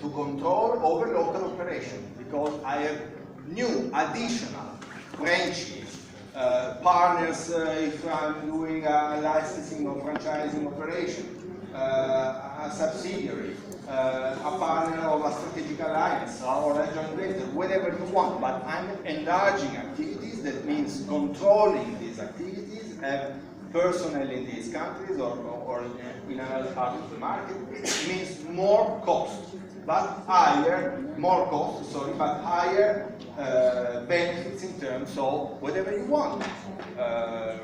to control over local operation, because I have new additional branches, partners if I'm doing a licensing or franchising operation, a subsidiary, a partner of a strategic alliance or a joint venture, whatever you want, but I'm enlarging activities. That means controlling these activities, have personnel in these countries or in another part of the market. It means more cost, but higher, more cost, sorry, but higher benefits in terms of whatever you want,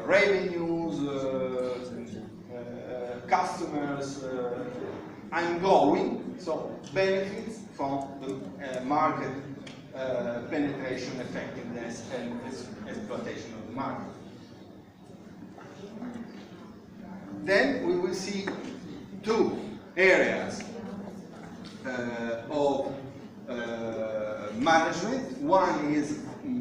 revenues, customers. I'm growing, so benefits from the market penetration effectiveness and exploitation of the market. Then we will see two areas of management. One is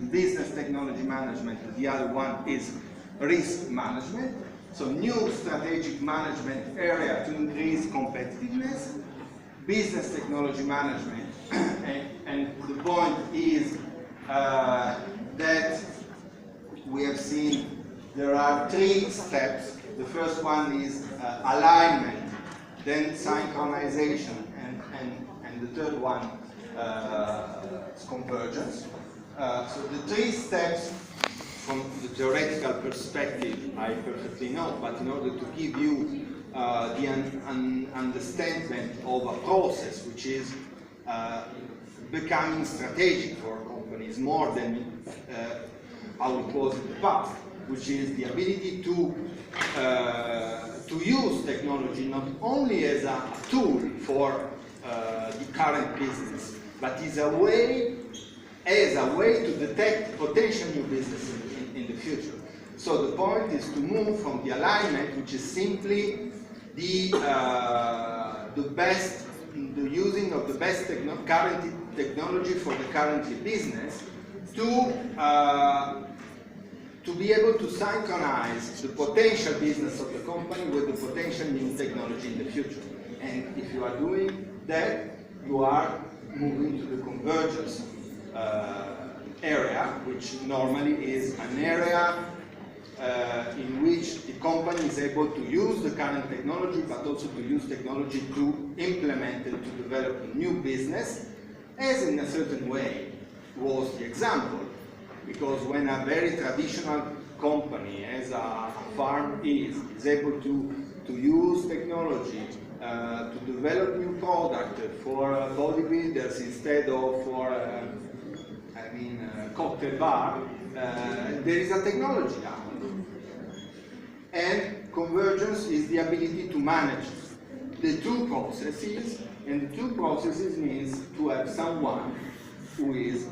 business technology management, the other one is risk management. So new strategic management area to increase competitiveness, business technology management, and the point is that we have seen there are 3 steps. The first one is alignment, then synchronization, and the third one is convergence. So the 3 steps from the theoretical perspective, I perfectly know, but in order to give you the understanding of a process which is becoming strategic for companies more than how it was in the past, which is the ability to use technology not only as a tool for the current business, but as a way to detect potential new business in the future. So the point is to move from the alignment, which is simply the using of the best current technology for the current business, to be able to synchronize the potential business of the company with the potential new technology in the future. And if you are doing that, you are moving to the convergence area, which normally is an area in which the company is able to use the current technology, but also to use technology to implement it, to develop a new business, as in a certain way was the example. Because when a very traditional company, as a farm is able to use technology to develop new product for bodybuilders instead of for cocktail bar, there is a technology now. And convergence is the ability to manage the 2 processes, and the 2 processes means to have someone who is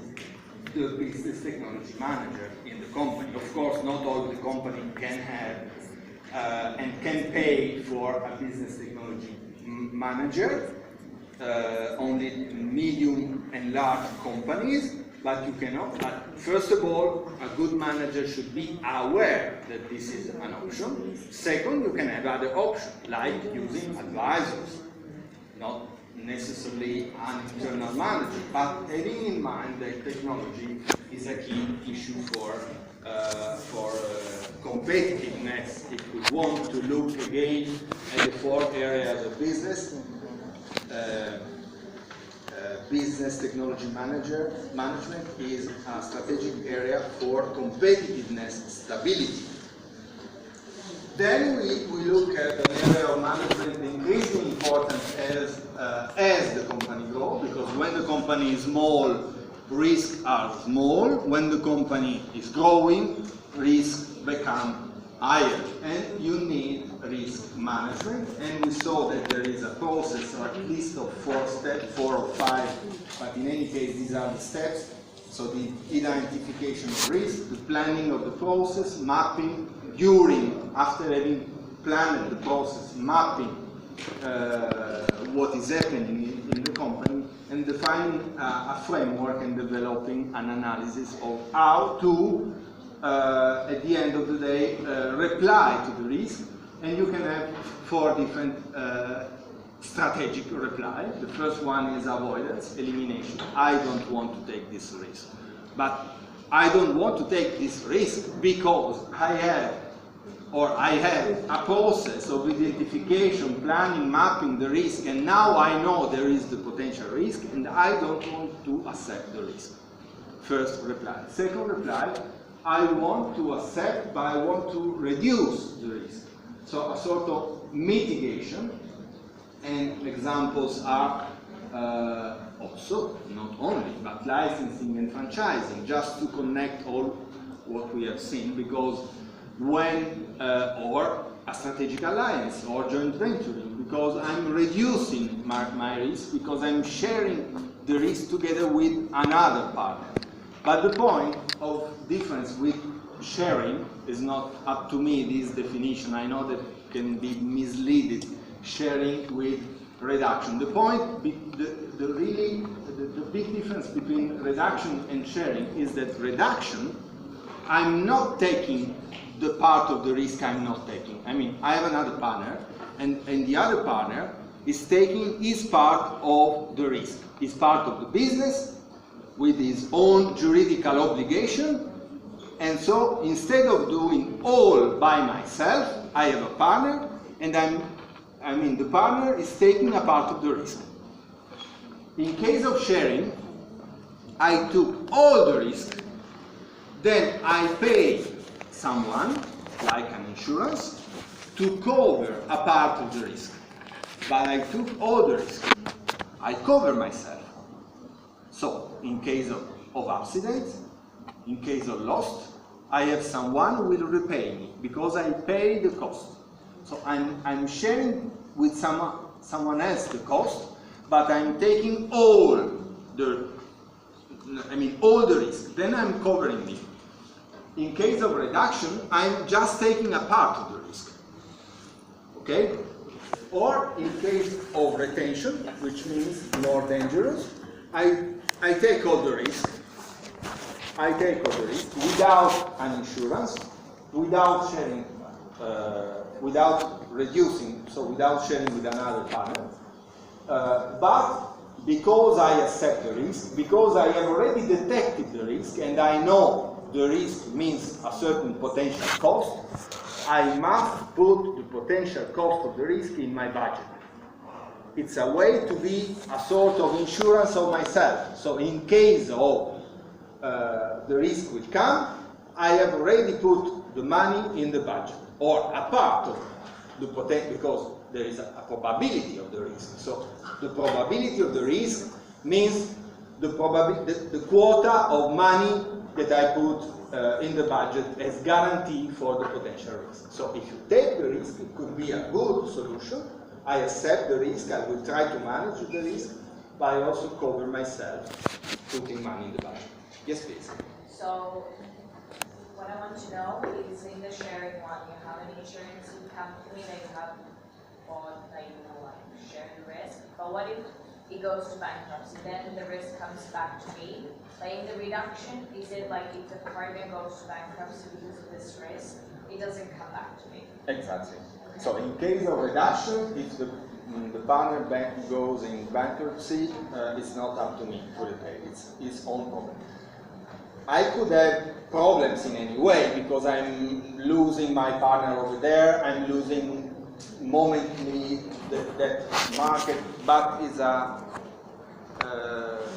the business technology manager in the company. Of course, not all the company can have and can pay for a business technology manager, only medium and large companies, but you cannot. But first of all, a good manager should be aware that this is an option. Second, you can have other options, like using advisors, not necessarily an internal manager, but having in mind that technology is a key issue for competitiveness, if we want to look again at the 4 areas of business, business technology management is a strategic area for competitiveness stability. Then we look at an area of management increasingly important as the company grows, because when the company is small, risks are small. When the company is growing, risks become higher, and you need risk management. And we saw that there is a process, or at least of 4 steps, 4 or 5, but in any case, these are the steps. So the identification of risk, the planning of the process, mapping, after having planned the process, mapping what is happening in the company, and defining a framework and developing an analysis of how to, at the end of the day, reply to the risk. And you can have 4 different strategic reply. The first one is avoidance, elimination. I don't want to take this risk. But I don't want to take this risk because I have a process of identification, planning, mapping the risk, and now I know there is the potential risk, and I don't want to accept the risk. First reply. Second reply, I want to accept, but I want to reduce the risk. So a sort of mitigation, and examples are also, not only, but licensing and franchising, just to connect all what we have seen, because when, or a strategic alliance or joint venturing, because I'm reducing my risk, because I'm sharing the risk together with another partner. But the point of difference with sharing is not up to me, this definition. I know that can be misleading, sharing with reduction. The point, the big difference between reduction and sharing is that reduction, I'm not taking the part of the risk I'm not taking. I mean, I have another partner, and the other partner is taking his part of the risk. He's part of the business with his own juridical obligation, and so instead of doing all by myself, I have a partner, and the partner is taking a part of the risk. In case of sharing, I took all the risk, then I pay someone, like an insurance, to cover a part of the risk. But I took all the risk. I cover myself. So, in case of accidents, in case of loss, I have someone who will repay me, because I pay the cost. So I'm sharing with someone else the cost, but I'm taking all the risk. Then I'm covering me. In case of reduction, I'm just taking a part of the risk. Okay? Or in case of retention, which means more dangerous, I take all the risk. I take all the risk without an insurance, without sharing, without reducing, so without sharing with another partner. But because I accept the risk, because I have already detected the risk, and I know the risk means a certain potential cost, I must put the potential cost of the risk in my budget. It's a way to be a sort of insurance of myself. So in case of the risk will come, I have already put the money in the budget, or a part of the potential, because there is a probability of the risk. So the probability of the risk means the quota of money that I put in the budget as guarantee for the potential risk. So if you take the risk, it could be a good solution. I accept the risk, I will try to manage the risk, but I also cover myself putting money in the budget. Yes, please. So what I want to know is, in the sharing one, you have an insurance company that you have bought, like share the risk. But what if it goes to bankruptcy? Then the risk comes back to me. Like in the reduction, is it like if the partner goes to bankruptcy because of this risk, it doesn't come back to me? Exactly. So in case of reduction, if the partner bank goes in bankruptcy, it's not up to me to repay. It's his own problem. I could have problems in any way because I'm losing my partner over there, I'm losing momently that market, but it's a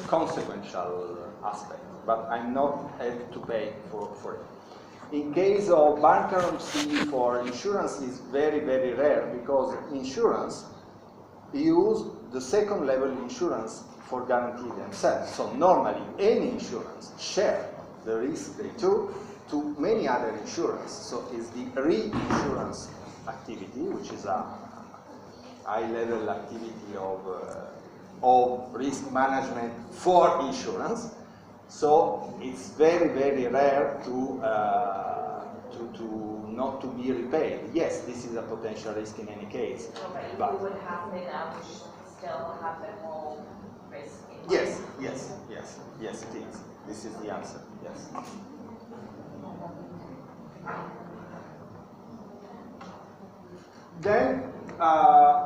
consequential aspect, but I'm not have to pay for it. In case of bankruptcy for insurance is very, very rare because insurance use the second level insurance for guarantee themselves. So normally any insurance share the risk they took to many other insurance. So it's the reinsurance activity, which is a high-level activity of risk management for insurance. So it's very, very rare to not to be repaid. Yes, this is a potential risk in any case. So, but if it would happen, I would still have the whole risk. Yes, yes, yes, yes, it is. This is the answer. Yes. Then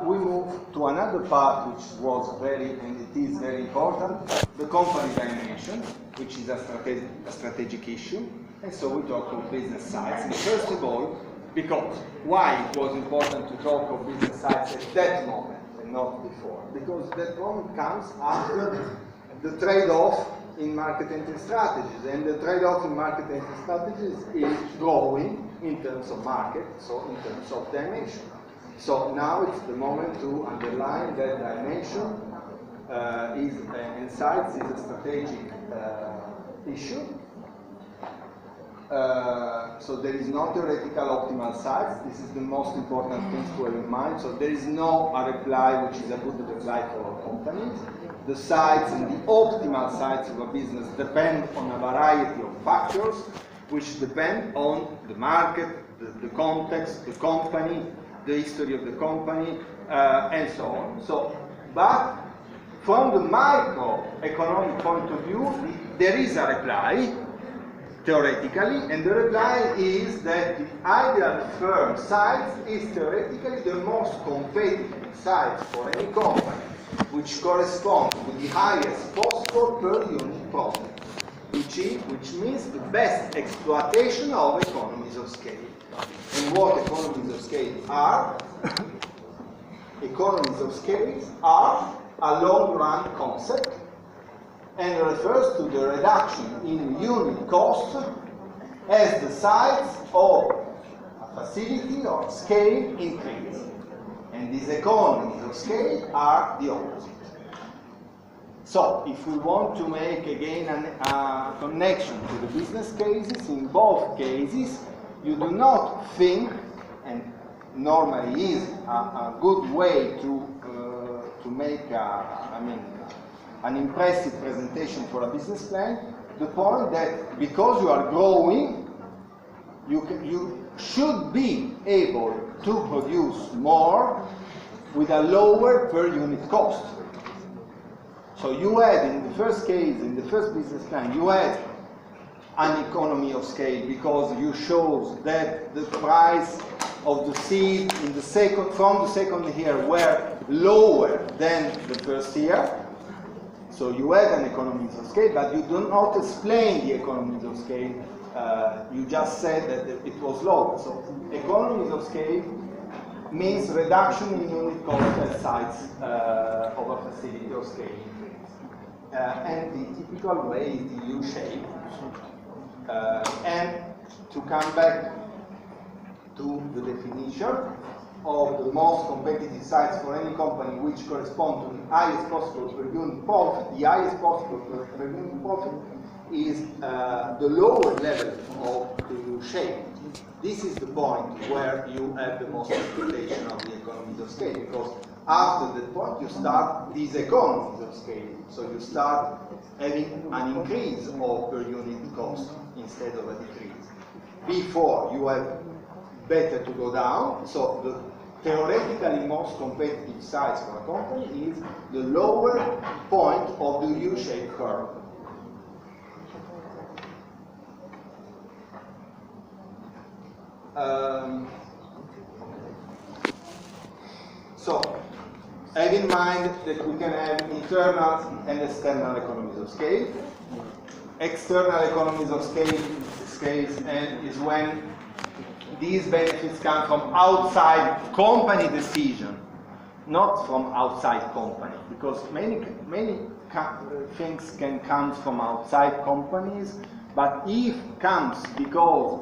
we move to another part which was very, and it is very important, the company dimension, which is a strategic issue. And so we talk of business sides. And first of all, because why it was important to talk of business sides at that moment and not before? Because that moment comes after the trade-off in market entry strategies. And the trade-off in market entry strategies is growing in terms of market, so in terms of dimension. So now it's the moment to underline that dimension in sides is a strategic issue. So there is no theoretical optimal size. This is the most important thing to have in mind. So there is no a reply which is a good reply for all companies. The size and the optimal size of a business depend on a variety of factors which depend on the market, the context, the company, the history of the company, and so on. So, but from the microeconomic point of view, there is a reply, theoretically, and the reply is that the ideal firm size is theoretically the most competitive size for any company, which corresponds to the highest possible per unit profit, which means the best exploitation of economies of scale. And what economies of scale are? Economies of scale are a long-run concept and refers to the reduction in unit cost as the size of a facility or scale increase. And these economies of scale are the opposite. So, if we want to make again a connection to the business cases, in both cases, you do not think, and normally is a good way to make an impressive presentation for a business plan, the point that because you are growing, you should be able to produce more with a lower per unit cost. So you had, in the first case, in the first business plan, you had an economy of scale because you showed that the price of the seed in the from the second year were lower than the first year. So you had an economies of scale, but you do not explain the economies of scale. You just said that it was lower. So economies of scale means reduction in unit cost at sites of a facility of scale. And the typical way is the U shape. And to come back to the definition of the most competitive sites for any company which correspond to the highest possible per unit profit, the highest possible per unit profit is the lower level of the U shape. This is the point where you have the most exploitation of the economies of scale, because after that point you start these economies of scale. So you start having an increase of per unit cost instead of a decrease. Before you have better to go down, so the theoretically most competitive size for a company is the lower point of the U-shaped curve. So, have in mind that we can have internal and external economies of scale. external economies of scale and is when these benefits come from outside company decision, not from outside company, because many things can come from outside companies, but if comes because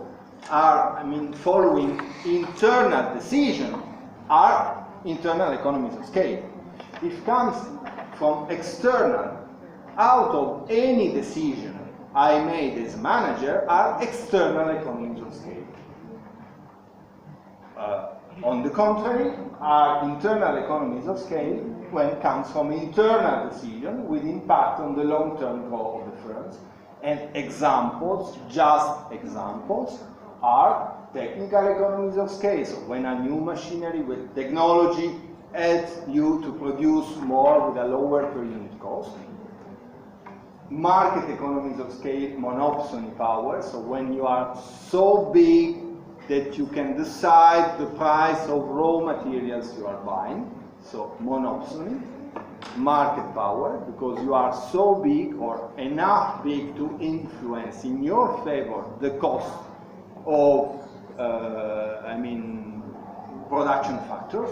following internal decision are internal economies of scale. If comes from external, out of any decision I made as manager, are external economies of scale. On the contrary, are internal economies of scale when it comes from internal decision with impact on the long-term growth of the firms. And examples, just examples, are technical economies of scale. So when a new machinery with technology helps you to produce more with a lower per unit cost. Market economies of scale, monopsony power. So when you are so big that you can decide the price of raw materials you are buying. So monopsony. Market power, because you are so big or enough big to influence in your favor the cost of production factors.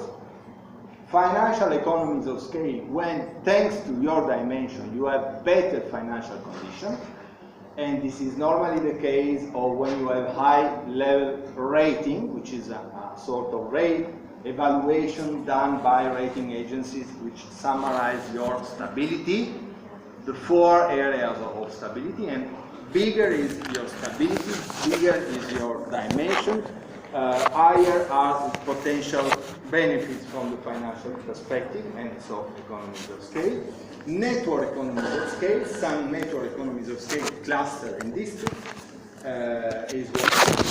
Financial economies of scale, when thanks to your dimension you have better financial conditions, and this is normally the case of when you have high level rating, which is a sort of rate evaluation done by rating agencies which summarize your stability, the 4 areas of stability, and bigger is your stability, bigger is your dimension, higher are the potential benefits from the financial perspective, and so economies of scale. Network economies of scale, some network economies of scale cluster in district is what